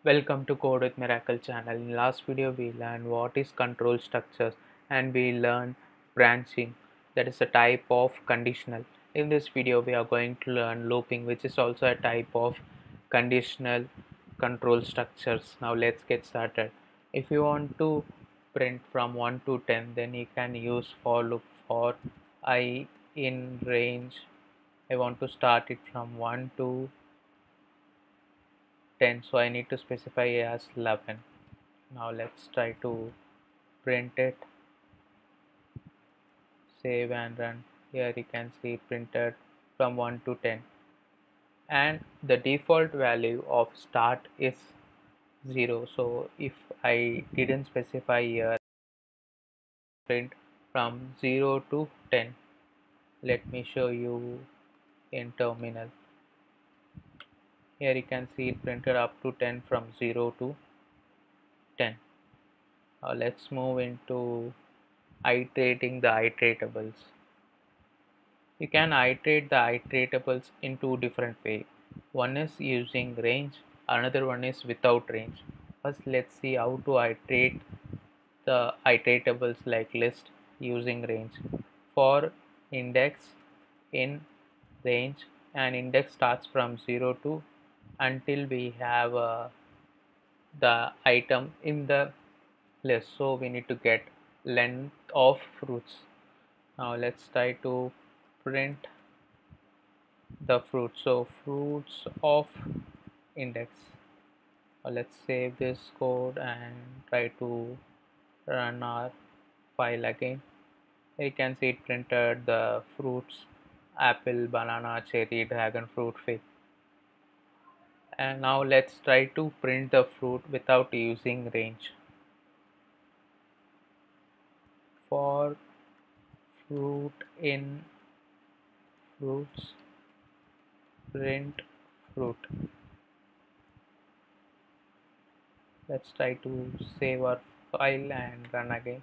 Welcome to Code with Miracle channel. In last video we learned what is control structures and we learned branching, that is a type of conditional. In this video we are going to learn looping, which is also a type of conditional control structures. Now let's get started. If you want to print from 1 to 10, then you can use for loop. For I in range, I want to start it from 1 to 10, so I need to specify as 11. Now let's try to print it, save and run. Here you can see printed from 1 to 10, and the default value of start is 0. So if I didn't specify here, print from 0 to 10. Let me show you in terminal. Here you can see it printed up to 10 from 0 to 10. Let's move into iterating the iteratables. You can iterate the iteratables in two different ways. One is using range, another one is without range. First, let's see how to iterate the iteratables like list using range. For index in range, an index starts from 0 to until we have the item in the list. So we need to get length of fruits. Now let's try to print the fruit. So fruits of index. Let's save this code and try to run our file again. You can see it printed the fruits: apple, banana, cherry, dragon fruit, fig. And now let's try to print the fruit without using range. For fruit in fruits, print fruit. Let's try to save our file and run again.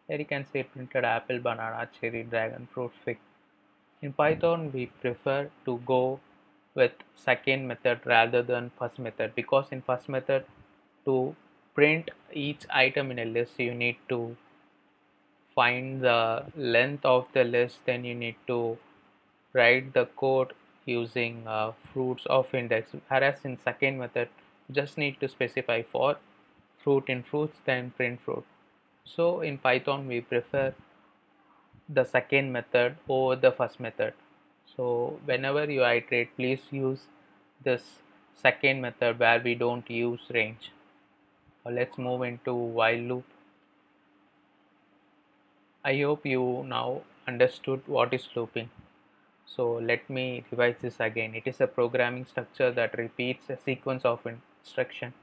Here you can see printed apple, banana, cherry, dragon fruit, fig. In Python, we prefer to go with second method rather than first method, because in first method, to print each item in a list, you need to find the length of the list, then you need to write the code using fruits of index, whereas in second method you just need to specify for fruit in fruits, then print fruit. So in Python we prefer the second method over the first method. So whenever you iterate, please use this second method where we don't use range. Let's move into while loop. I hope you now understood what is looping. So let me revise this again. It is a programming structure that repeats a sequence of instruction.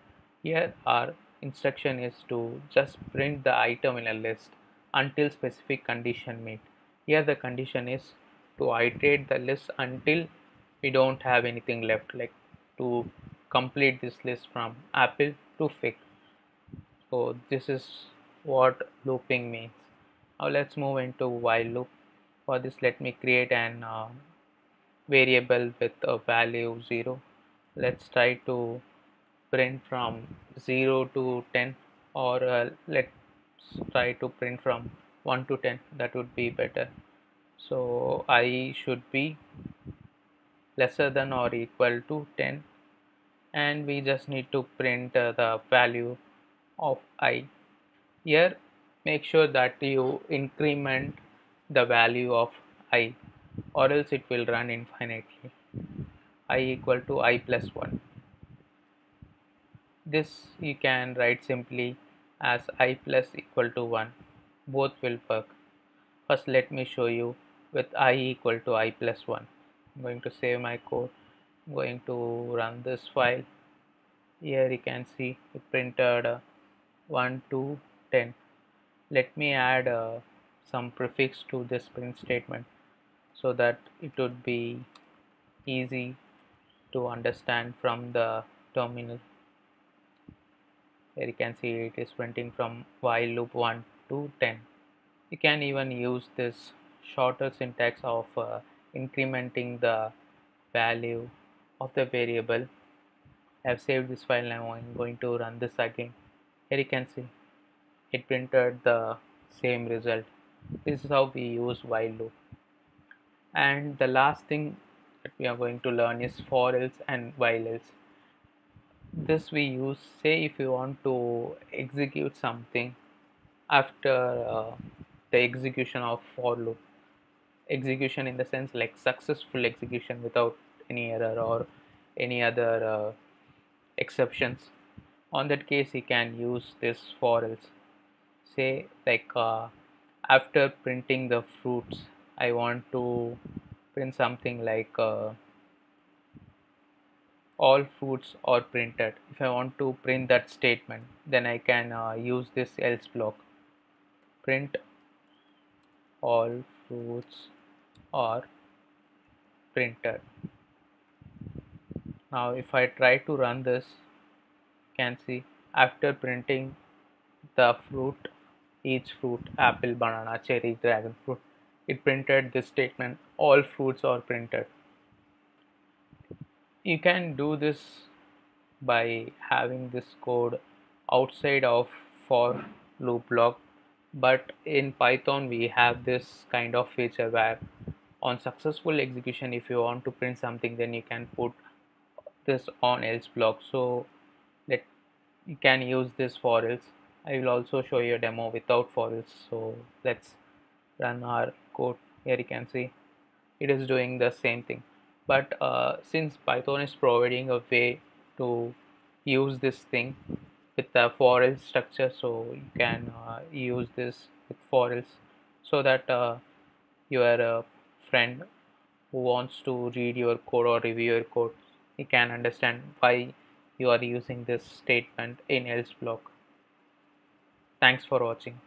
Here our instruction is to just print the item in a list until specific condition met. Here the condition is to iterate the list until we don't have anything left, like to complete this list from apple to fig. So this is what looping means. Now let's move into while loop. For this, let me create an variable with a value 0. Let's try to print from 0 to 10, or let's try to print from 1 to 10. That would be better. So I should be lesser than or equal to 10, and we just need to print the value of I. Here make sure that you increment the value of I, or else it will run infinitely. I equal to I plus 1. This you can write simply as I plus equal to 1. Both will work. First let me show you with I equal to I plus 1. I'm going to save my code. I'm going to run this file. Here you can see it printed 1 to 10. Let me add some prefix to this print statement so that it would be easy to understand from the terminal. Here you can see it is printing from while loop 1 to 10. You can even use this shorter syntax of incrementing the value of the variable I've saved this file. Now I'm going to run this again. Here you can see it printed the same result. This is how we use while loop. And the last thing that we are going to learn is for else and while else. This we use, say if you want to execute something after the execution of for loop. Execution in the sense like successful execution without any error or any other exceptions. On that case, you can use this for else. Say like after printing the fruits, I want to print something like all fruits are printed. If I want to print that statement, then I can use this else block. Print all fruits are printed. Now if I try to run this, you can see after printing the fruit, each fruit, apple, banana, cherry, dragon fruit, it printed this statement, all fruits are printed. You can do this by having this code outside of for loop block, but in Python we have this kind of feature where on successful execution, if you want to print something, then you can put this on else block. So let you can use this for else. I will also show you a demo without for else. So let's run our code. Here you can see it is doing the same thing, but since Python is providing a way to use this thing with the for else structure, so you can use this with for else, so that your friend who wants to read your code or review your code, he can understand why you are using this statement in else block. Thanks for watching.